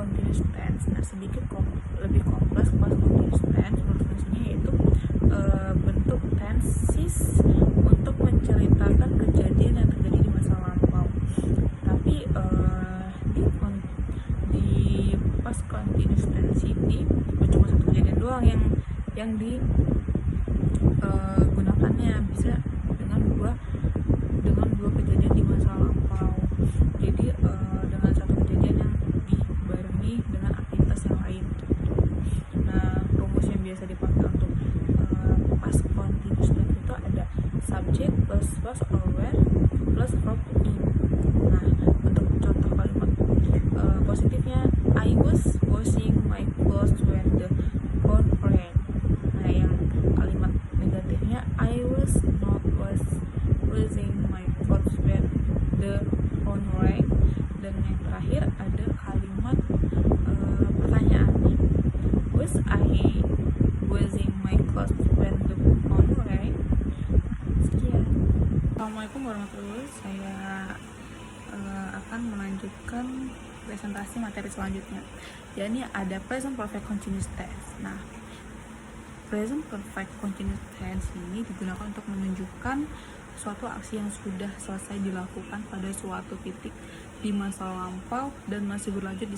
continuous tense. Nah, sedikit lebih kompleks past continuous tense. Menurut fungsinya yaitu bentuk tenses untuk menceritakan kejadian yang terjadi di masa lampau. Tapi di past continuous tense ini cuma satu kejadian doang yang digunakannya, bisa dengan dua kejadian di masa lampau. Jadi dengan satu kejadian yang dibarengi dengan aktivitas yang lain. Nah, rumus yang biasa dipakai untuk past continuous tense itu ada subject plus was or were plus verb in. Nah, untuk contoh kalimat positifnya, I was washing my clothes when the phone rang. Nah, yang kalimat negatifnya, I was not washing my clothes when the phone rang. Dan yang terakhir ada kalimat pertanyaannya, was I washing my clothes when the phone rang? Sekian. Assalamualaikum warahmatullahi wabarakatuh. Saya akan melanjutkan presentasi materi selanjutnya, yakni ada present perfect continuous tense. Nah, present perfect continuous tense ini digunakan untuk menunjukkan suatu aksi yang sudah selesai dilakukan pada suatu titik di masa lampau dan masih berlanjut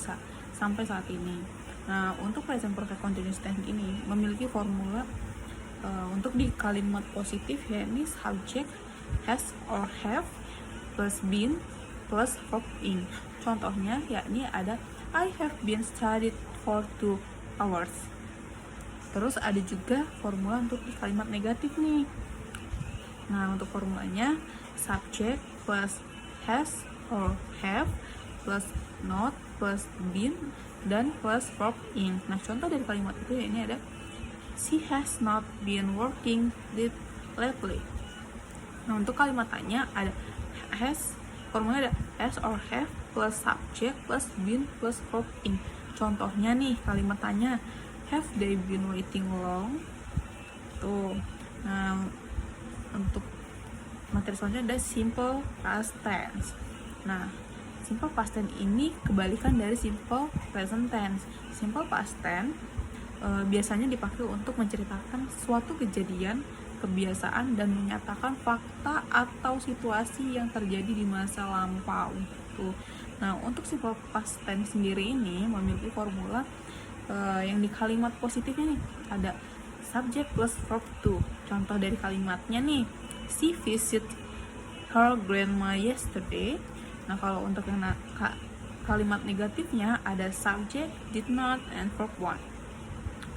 sampai saat ini. Nah, untuk present perfect continuous tense ini memiliki formula untuk di kalimat positif, yakni subject has or have plus been plus verb in. Contohnya yakni ada I have been studied for 2 hours. Terus ada juga formula untuk di kalimat negatif nih. Nah, untuk formulanya subject plus has or have plus not plus been dan plus verb in. Nah, contoh dari kalimat itu ini ada she has not been working lately. Nah, untuk kalimat tanya ada has, formulanya ada has or have plus subject plus been plus verb in. Contohnya nih kalimat tanya, have they been waiting long? Tuh. Nah, untuk materi selanjutnya ada simple past tense. Nah, simple past tense ini kebalikan dari simple present tense. Simple past tense biasanya dipakai untuk menceritakan suatu kejadian, kebiasaan, dan menyatakan fakta atau situasi yang terjadi di masa lampau. Tuh. Nah, untuk simple past tense sendiri ini memiliki formula yang di kalimat positifnya nih ada subject plus verb to. Contoh dari kalimatnya nih, she visited her grandma yesterday. Nah, kalau untuk yang kalimat negatifnya ada subject did not and verb one.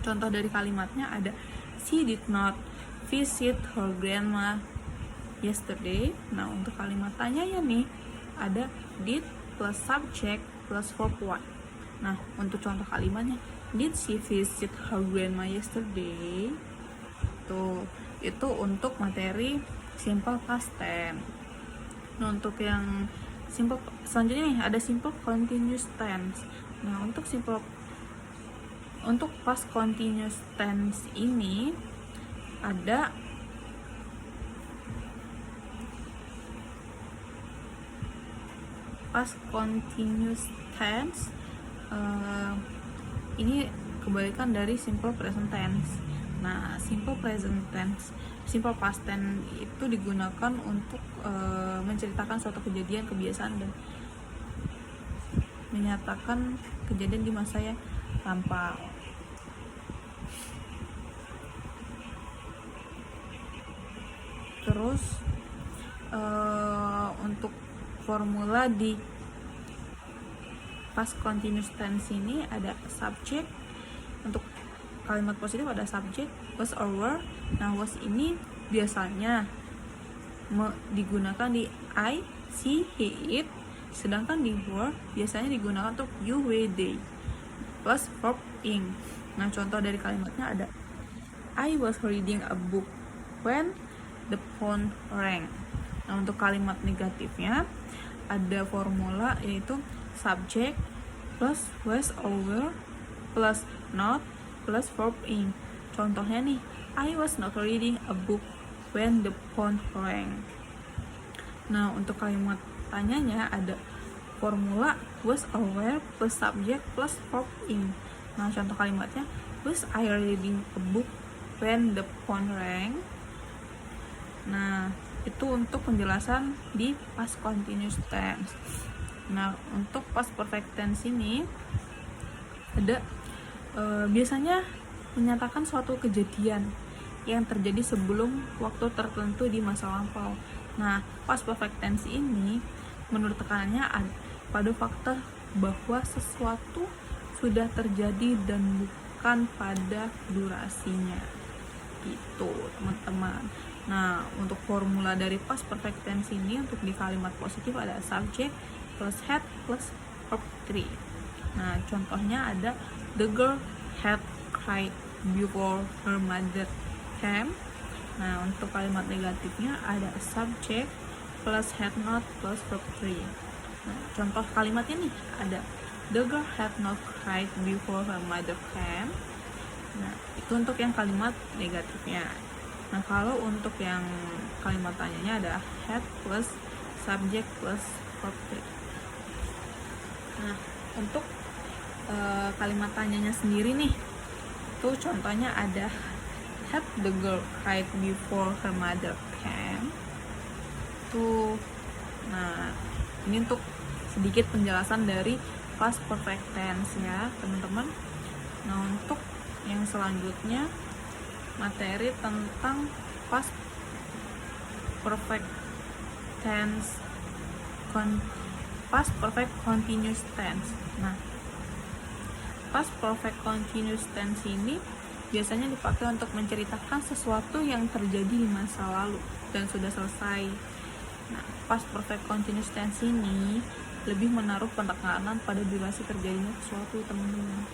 Contoh dari kalimatnya ada she did not visit her grandma yesterday. Nah, untuk kalimat tanyanya nih ada did plus subject plus verb one. Nah, untuk contoh kalimatnya did she visit her grandma yesterday? Tuh, itu untuk materi simple past tense. Nah, untuk yang simple selanjutnya nih ada simple continuous tense. Nah, untuk past continuous tense ini ada past continuous tense ini kebalikan dari simple present tense. Nah, simple past tense itu digunakan untuk menceritakan suatu kejadian, kebiasaan, dan menyatakan kejadian di masa yang lampau. Terus untuk formula di past continuous tense ini ada subject. Untuk kalimat positif ada subject was or were. Nah, was ini biasanya digunakan di I, she, he, it, sedangkan di were biasanya digunakan untuk you, we, they plus verb in. Nah, contoh dari kalimatnya ada I was reading a book when the phone rang. Nah, untuk kalimat negatifnya ada formula yaitu subject plus was or were plus not plus verb in. Contohnya nih, I was not reading a book when the phone rang. Nah, untuk kalimat tanyanya ada formula was aware plus subject plus verb in. Nah, contoh kalimatnya, was I reading a book when the phone rang. Nah, itu untuk penjelasan di past continuous tense. Nah, untuk past perfect tense ini ada biasanya menyatakan suatu kejadian yang terjadi sebelum waktu tertentu di masa lampau. Nah, past perfect tense ini menurut tekanannya pada fakta bahwa sesuatu sudah terjadi dan bukan pada durasinya. Gitu, teman-teman. Nah, untuk formula dari past perfect tense ini untuk di kalimat positif ada subject plus had plus verb 3. Nah, contohnya ada the girl had cried before her mother came. Nah, untuk kalimat negatifnya ada subject plus had not plus verb 3. Nah, contoh kalimatnya nih ada the girl had not cried before her mother came. Nah, itu untuk yang kalimat negatifnya. Nah, kalau untuk yang kalimat tanyanya ada had plus subject plus verb 3. Nah, untuk kalimat tanyanya sendiri nih, tuh contohnya ada had the girl cried before her mother came. Tuh, nah ini untuk sedikit penjelasan dari past perfect tense ya teman-teman. Nah, untuk yang selanjutnya materi tentang past perfect tense past perfect continuous tense. Nah, past perfect continuous tense ini biasanya dipakai untuk menceritakan sesuatu yang terjadi di masa lalu dan sudah selesai. Nah, past perfect continuous tense ini lebih menaruh penekanan pada durasi terjadinya sesuatu, teman-teman.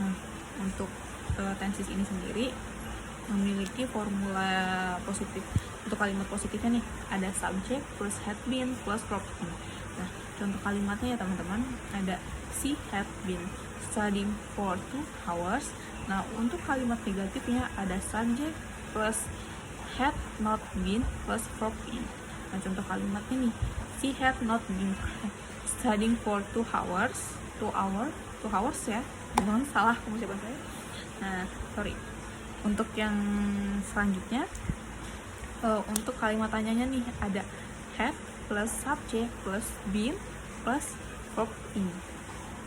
Nah, untuk tenses ini sendiri memiliki formula positif. Untuk kalimat positifnya nih ada subject plus had been plus verb in. Nah, contoh kalimatnya ya teman-teman ada she had been studying for 2 hours. Nah, untuk kalimat negatifnya ada subject plus had not been plus verb in. Nah, contoh kalimatnya nih she had not been studying for 2 hours. 2 hours ya, jangan salah pengucapan saya. Nah, sorry. Untuk yang selanjutnya untuk kalimat tanyanya nih ada had plus subject plus been plus verb in.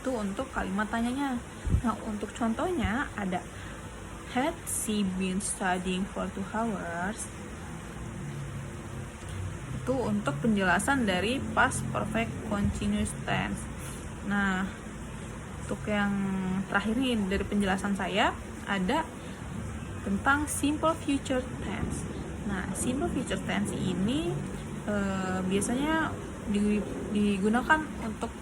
Itu untuk kalimat tanyanya. Nah, untuk contohnya ada had she been studying for 2 hours. Itu untuk penjelasan dari past perfect continuous tense. Nah, untuk yang terakhir nih dari penjelasan saya ada tentang simple future tense. Nah, simple future tense ini biasanya digunakan untuk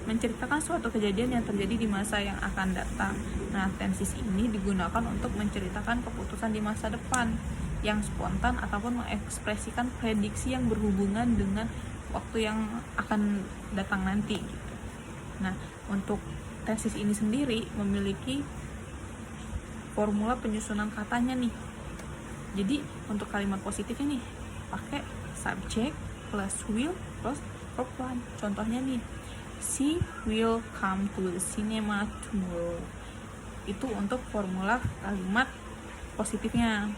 menceritakan suatu kejadian yang terjadi di masa yang akan datang. Nah, tenses ini digunakan untuk menceritakan keputusan di masa depan yang spontan ataupun mengekspresikan prediksi yang berhubungan dengan waktu yang akan datang nanti gitu. Nah, untuk tenses ini sendiri memiliki formula penyusunan katanya nih. Jadi, untuk kalimat positifnya nih pakai subject plus will plus verb 1. Contohnya nih she will come to the cinema tomorrow. Itu untuk formula kalimat positifnya.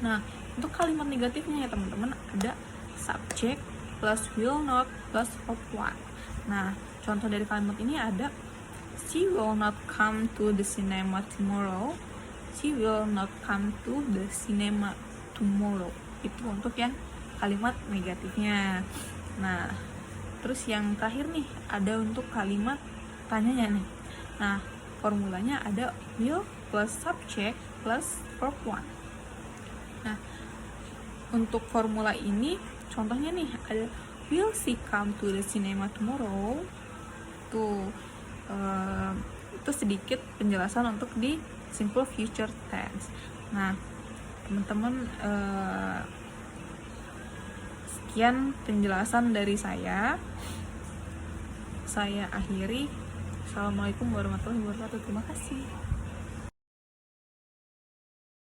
Nah, untuk kalimat negatifnya ya teman-teman ada subject plus will not plus verb 1. Nah, contoh dari kalimat ini ada she will not come to the cinema tomorrow. She will not come to the cinema tomorrow. Itu untuk yang kalimat negatifnya. Nah, terus yang terakhir nih ada untuk kalimat tanyanya nih. Nah, formulanya ada will plus subject plus verb 1. Nah, untuk formula ini contohnya nih ada will she come to the cinema tomorrow. Itu sedikit penjelasan untuk di simple future tense. Nah, teman-teman, sekian penjelasan dari saya akhiri. Assalamualaikum warahmatullahi wabarakatuh. Terima kasih.